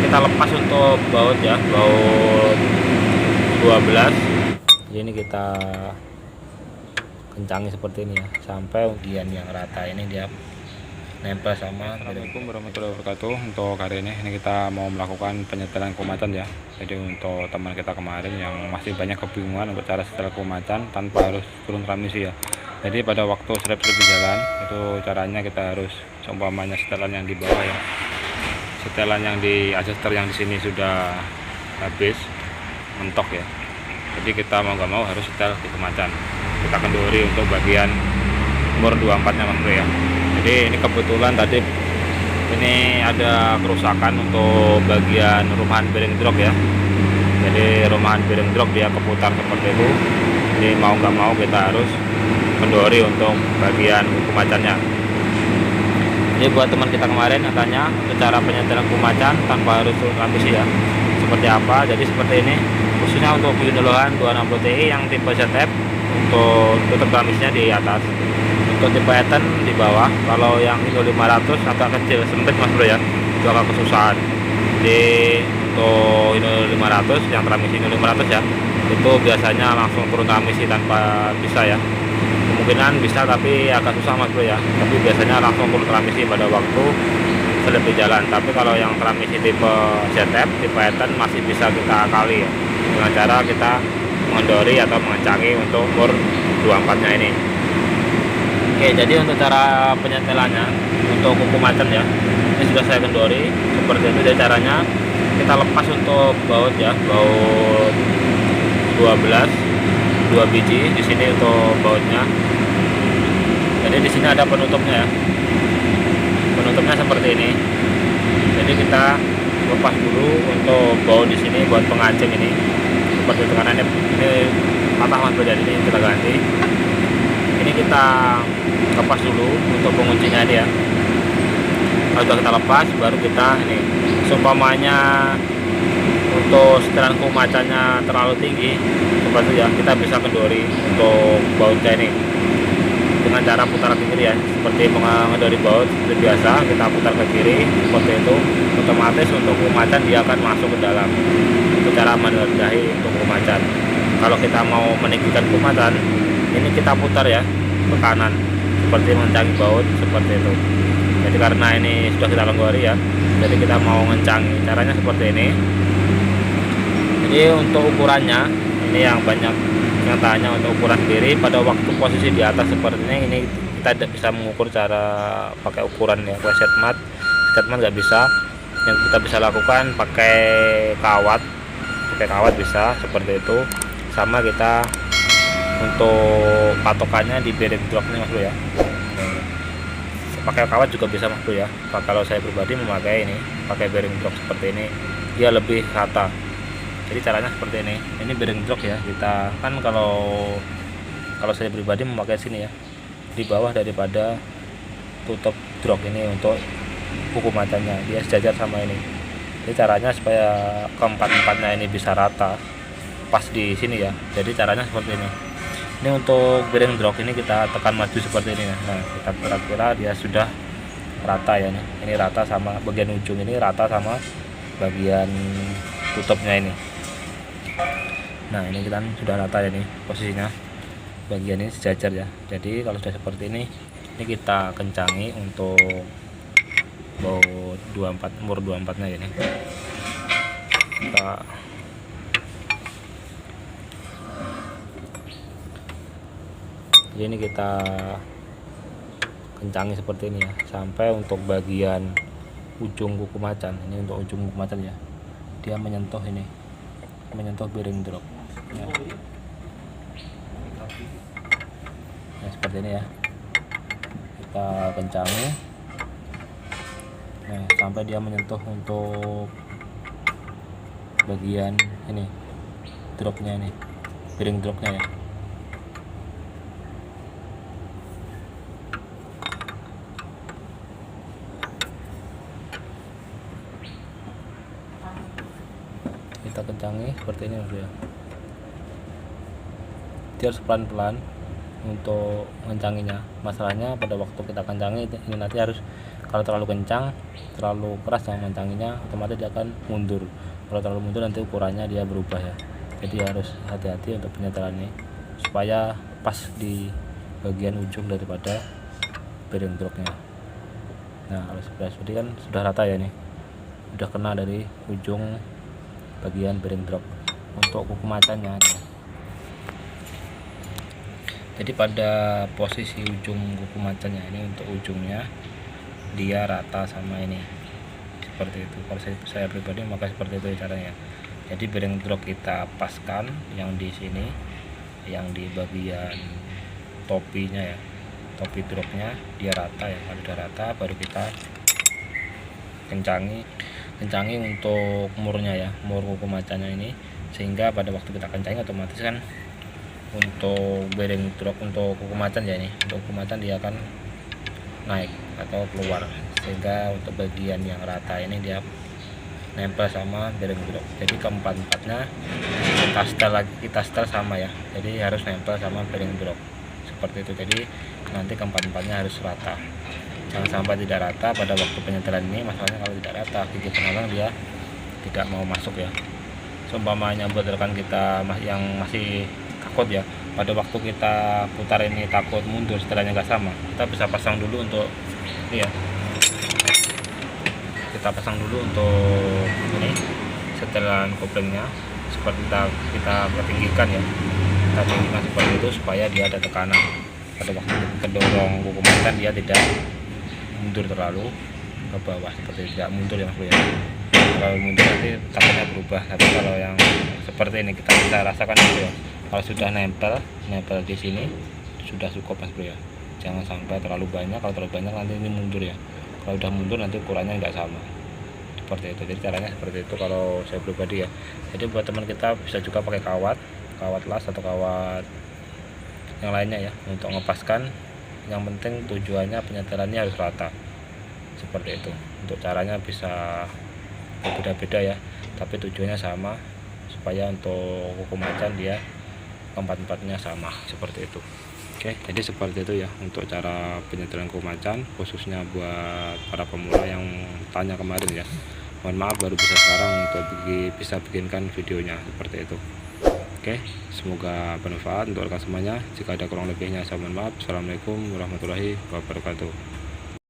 kita lepas untuk baut ya, baut 12. Jadi ini kita kencangi seperti ini ya, sampai bagian yang rata ini dia nempel sama. Assalamualaikum warahmatullahi wabarakatuh. Untuk hari ini kita mau melakukan penyetelan kumacan ya. Jadi untuk teman kita kemarin yang masih banyak kebingungan untuk cara setel kumacan tanpa harus turun transmisi ya. Jadi pada waktu serep-serep di jalan itu caranya kita harus seumpamanya setelan yang di bawah ya, setelan yang di adjuster yang di sini sudah habis mentok ya. Jadi kita mau nggak mau harus setel di kumacan. Kita kendori untuk bagian umur 24 nya Mas Bro ya. Jadi ini kebetulan tadi ini ada kerusakan untuk bagian rumahan bearing drop ya. Jadi rumahan bearing drop dia keputar seperti itu. Jadi mau nggak mau kita harus kendori untuk bagian kumacannya. Ini buat teman kita kemarin katanya cara penyetelan kumacan tanpa harus turun transmisi ya. Seperti apa? Jadi seperti ini. Khususnya untuk Yunolohan 260 Ti yang tipe ZF, untuk tutup transmisinya di atas. Untuk tipe Etten di bawah. Kalau yang Indo 500 agak kecil, sempit Mas Bro ya, itu agak kesusahan. Jadi untuk Indo 500 yang transmisi Indo 500 ya, itu biasanya langsung turun transmisi tanpa bisa ya. Kemungkinan bisa tapi agak susah Mas Bro ya. Tapi biasanya langsung turun transmisi pada waktu selip di jalan. Tapi kalau yang transmisi tipe ZF, tipe Etten masih bisa kita akali ya, dengan cara kita mengendori atau mengencangi untuk umur 24 nya ini. Oke, jadi untuk cara penyetelannya untuk kuku macan ya, ini sudah saya kendori seperti itu. Jadi caranya kita lepas untuk baut ya, baut 12, 2 biji di sini untuk bautnya. Jadi di sini ada penutupnya ya, penutupnya seperti ini. Jadi kita lepas dulu untuk baut di sini buat pengancing ini seperti itu, karena ini patah Mas Bro, jadi ini kita ganti. Ini kita lepas dulu untuk penguncinya dia. Kalau sudah kita lepas, baru kita ini seumpamanya untuk setelan kumacannya terlalu tinggi seperti ya, kita bisa kendori untuk bautnya ini dengan cara putaran ke kiri ya, seperti mengendori baut seperti biasa. Kita putar ke kiri seperti itu, otomatis untuk kumacan dia akan masuk ke dalam. Itu cara menendahi untuk kumacan. Kalau kita mau meninggikan kumacan, ini kita putar ya ke kanan seperti mengencangi baut seperti itu. Jadi karena ini sudah kita lenggori ya, jadi kita mau mengencangi, caranya seperti ini. Jadi untuk ukurannya ini yang banyak yang tanya untuk ukuran sendiri. Pada waktu posisi di atas seperti ini kita tidak bisa mengukur cara pakai ukuran ya, pakai setmat nggak bisa. Yang kita bisa lakukan pakai kawat bisa seperti itu. Sama kita untuk patokannya di bearing drop ini Mas Bro ya, pakai kawat juga bisa Mas Bro ya. Kalau saya pribadi memakai ini pakai bearing drop seperti ini, dia lebih rata. Jadi caranya seperti ini bearing drop ya. Kita kan kalau saya pribadi memakai sini ya, di bawah daripada tutup drop ini untuk kuku macannya, dia sejajar sama ini. Jadi caranya supaya keempat-empatnya ini bisa rata pas di sini ya. Jadi caranya seperti ini. Ini untuk bearing drop ini kita tekan maju seperti ini ya. Nah, kita kira-kira dia sudah rata ya nih. Ini rata sama bagian ujung ini, rata sama bagian tutupnya ini. Nah, ini kita sudah rata ya nih posisinya. Bagian ini sejajar ya. Jadi kalau sudah seperti ini kita kencangi untuk baut 24 umur 24 nya ini. Jadi ini kita kencangi seperti ini ya, sampai untuk bagian ujung kuku macan. Ini untuk ujung kuku macan ya, dia menyentuh ini, menyentuh bearing drop ya. Nah, seperti ini ya, kita kencangi nah, sampai dia menyentuh untuk bagian ini dropnya, ini bearing dropnya ya. Kita kencangi seperti ini Mas ya. Dia harus pelan-pelan untuk mencanginya. Masalahnya pada waktu kita kencangi ini nanti harus Kalau terlalu kencang, terlalu keras yang mencanginya, otomatis dia akan mundur. Kalau terlalu mundur nanti ukurannya dia berubah ya. Jadi harus hati-hati untuk penyetelan ini supaya pas di bagian ujung daripada bearing drop-nya. Nah, kalau seperti kan sudah rata ya nih, udah kena dari ujung bagian bearing drop. Untuk kuku macannya nih. Jadi pada posisi ujung kuku macannya ini, untuk ujungnya dia rata sama ini, seperti itu. Kalau saya pribadi maka seperti itu caranya. Jadi bearing drop kita paskan yang di sini, yang di bagian topinya ya, topi dropnya dia rata ya. Kalau udah rata baru kita kencangi untuk murnya ya, mur kuku macannya ini, sehingga pada waktu kita kencangi otomatis kan untuk bearing drop untuk kuku macan ya, ini untuk kuku macan dia akan naik atau keluar, sehingga untuk bagian yang rata ini dia nempel sama bearing drop. Jadi keempat-empatnya kita setel sama ya, jadi harus nempel sama bearing drop seperti itu. Jadi nanti keempat-empatnya harus rata, jangan sampai tidak rata pada waktu penyetelan ini. Masalahnya kalau tidak rata, gigi penghalang dia tidak mau masuk ya. Seumpamanya buat rekan kita yang masih takut ya, pada waktu kita putar ini takut mundur setelahnya nggak sama, kita bisa pasang dulu untuk ini ya, kita pasang dulu untuk ini setelan koplingnya, seperti kita tinggikan ya, kita tinggikan seperti itu supaya dia ada tekanan pada waktu kedorong kuku macan, dia tidak mundur terlalu ke bawah, seperti tidak mundur ya mas bro ya. Kalau mundur nanti takutnya berubah, tapi kalau yang seperti ini kita bisa rasakan dulu ya. Kalau sudah nempel di sini sudah cukup mas bro ya, jangan sampai terlalu banyak. Kalau terlalu banyak nanti ini mundur ya, kalau udah mundur nanti ukurannya nggak sama, seperti itu. Jadi caranya seperti itu kalau saya pribadi ya. Jadi buat teman kita bisa juga pakai kawat las atau kawat yang lainnya ya untuk ngepaskan. Yang penting tujuannya penyetelannya harus rata, seperti itu. Untuk caranya bisa berbeda-beda ya, tapi tujuannya sama, supaya untuk kuku macan dia keempat-empatnya sama, seperti itu. Oke, jadi seperti itu ya untuk cara penyetelan kuku macan, khususnya buat para pemula yang tanya kemarin ya. Mohon maaf baru bisa sekarang untuk bisa bikinkan videonya seperti itu. Oke, semoga bermanfaat untuk rekan semuanya. Jika ada kurang lebihnya saya mohon maaf. Assalamualaikum warahmatullahi wabarakatuh.